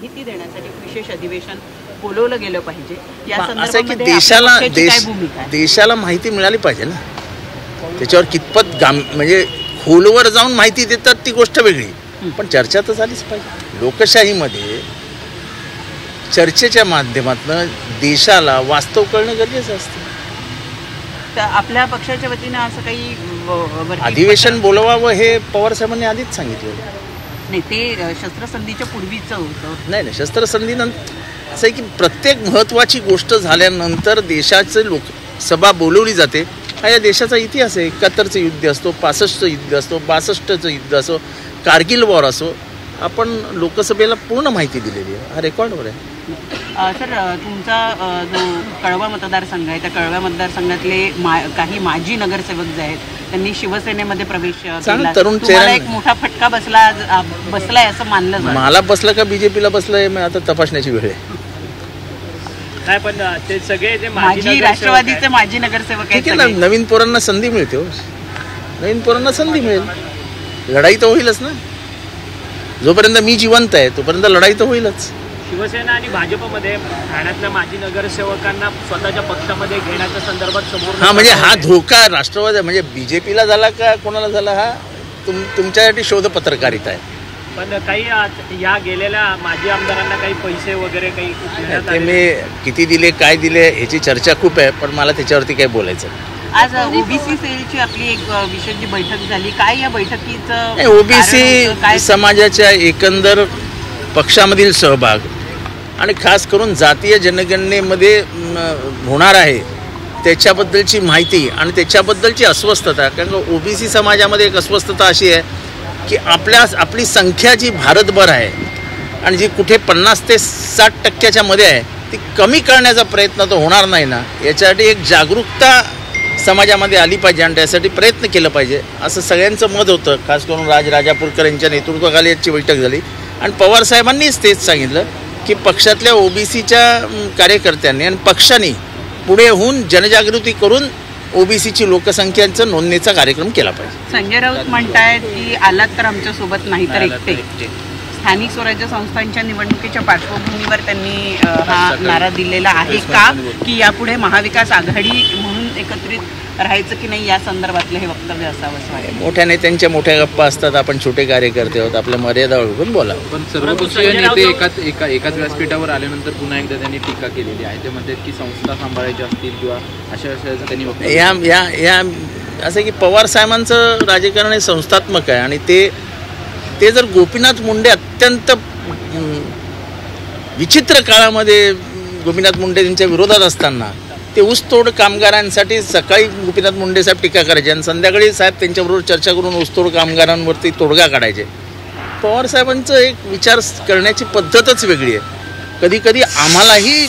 माहिती देण्यासाठी विशेष अधिवेशन बोलवलं गेलं पाहिजे या असं की संदर्भामध्ये देशाला माहिती मिळाली पाहिजे ना. त्याच्यावर कितपत म्हणजे खोलवर जाऊन माहिती देतात ती गोष्ट वेगळी, पण चर्चा तर झालीच पाहिजे. लोकशाहीमध्ये चर्चेच्या माध्यमातून देशाला वास्तव कळणं गरजेचं असतं. आपल्या पक्षाच्या वतीनं असं काही अधिवेशन बोलवावं हे पवार साहेबांनी आधीच सांगितलं. नाही, ते शस्त्रसंधीच्या पूर्वीचं होतं. नाही, शस्त्रसंधीनंतर असं आहे की प्रत्येक महत्त्वाची गोष्ट झाल्यानंतर देशाचे लोकसभा बोलवली जाते. हा या देशाचा इतिहास आहे. 71चं युद्ध असतो, 65चं युद्ध असतो, 62चं युद्ध असो, कारगिल वॉर असो, आपण लोकसभेला पूर्ण माहिती दिलेली आहे. हा रेकॉर्डवर आहे. सर, तुमचा जो कळवा मतदारसंघ आहे त्या कळव्या मतदारसंघातले काही माजी नगरसेवक जे आहेत त्यांनी शिवसेनेमध्ये प्रवेश केला. तुम्हाला एक मोठा फटका बसलाय असं मानलं जातं. मला बसलं का बीजेपीला बसलंय आता तपासण्याची वेळ आहे. नाही, पण ते सगळे जे माजी राष्ट्रवादीचे माजी नगरसेवक आहेत, नवीन पोरांना संधी मिळते. नवीन पोरांना संधी मिळेल. लढाई तर होईलच ना. जोपर्यंत मी जिवंत आहे तोपर्यंत लढाई तर होईलच. शिवसेना आणि भाजपमध्ये ठाण्यातल्या माजी नगरसेवकांना स्वतःच्या पक्षामध्ये घेण्याच्या संदर्भात समोर म्हणजे हा धोका राष्ट्रवादी म्हणजे बीजेपीला झाला का कोणाला झाला हा तुमच्यासाठी शोध पत्रकारिता आहे. पण काही या गेलेल्या माजी आमदारांना काही पैसे वगैरे काही ते मी किती दिले काय दिले ह्याची चर्चा खूप आहे, पण मला त्याच्यावरती काही बोलायचं. आज ओबीसी सेलची आपली एक विशेष जी बैठक झाली, काय या बैठकीचं ओबीसी समाजाच्या एकंदर पक्षामधील सहभाग आणि खास करून जातीय जनगणनेमध्ये होणार आहे त्याच्याबद्दलची माहिती आणि त्याच्याबद्दलची अस्वस्थता. कारण ओबीसी समाजामध्ये एक अस्वस्थता अशी आहे की आपली संख्या जी भारतभर आहे आणि जी कुठे 50 ते 60% मध्ये आहे ती कमी करण्याचा प्रयत्न तर होणार नाही ना. याच्यासाठी एक जागरूकता समाजामध्ये आली पाहिजे आणि त्यासाठी प्रयत्न केलं पाहिजे असं सगळ्यांचं मत होतं. खास करून राजापूरकर यांच्या नेतृत्वाखाली याची बैठक झाली आणि पवार साहेबांनीच तेच सांगितलं की पक्षातल्या ओबीसीच्या कार्यकर्त्यांनी आणि पक्षाने पुढे होऊन जनजागृती करून ओबीसीची लोकसंख्येचा नोंदणीचा कार्यक्रम केला पाहिजे. संजय राऊत म्हणतायत की आलात तर आमच्यासोबत नाही तर एकटे. स्थानिक स्वराज्य संस्थांच्या निवडणुकीच्या पार्श्वभूमीवर त्यांनी हा नारा दिलेला आहे का की यापुढे महाविकास आघाडी म्हणून एकत्रित राहायचं की नाही या संदर्भातलं हे वक्तव्य असावं असं वाटतं. मोठ्या नेत्यांच्या मोठ्या गप्पा असतात. आपण छोटे कार्यकर्ते आहोत, आपल्या मर्यादा ओळखून बोला. पण सर्वपक्षीय नेते एकाच व्यासपीठावर आल्यानंतर पुन्हा एकदा त्यांनी टीका केलेली आहे. ते म्हणतात की संस्था सांभाळायच्या असतील किंवा अशा त्यांनी या असं की पवार साहेबांचं राजकारण हे संस्थात्मक आहे आणि ते जर गोपीनाथ मुंडे अत्यंत विचित्र काळामध्ये गोपीनाथ मुंडे यांच्या विरोधात असताना ते ऊसतोड कामगारांसाठी सकाळी गोपीनाथ मुंडे साहेब टीका करायचे आणि संध्याकाळी साहेब त्यांच्याबरोबर चर्चा करून ऊसतोड कामगारांवरती तोडगा काढायचे. पवार साहेबांचं एक विचार करण्याची पद्धतच वेगळी आहे. कधी कधी आम्हालाही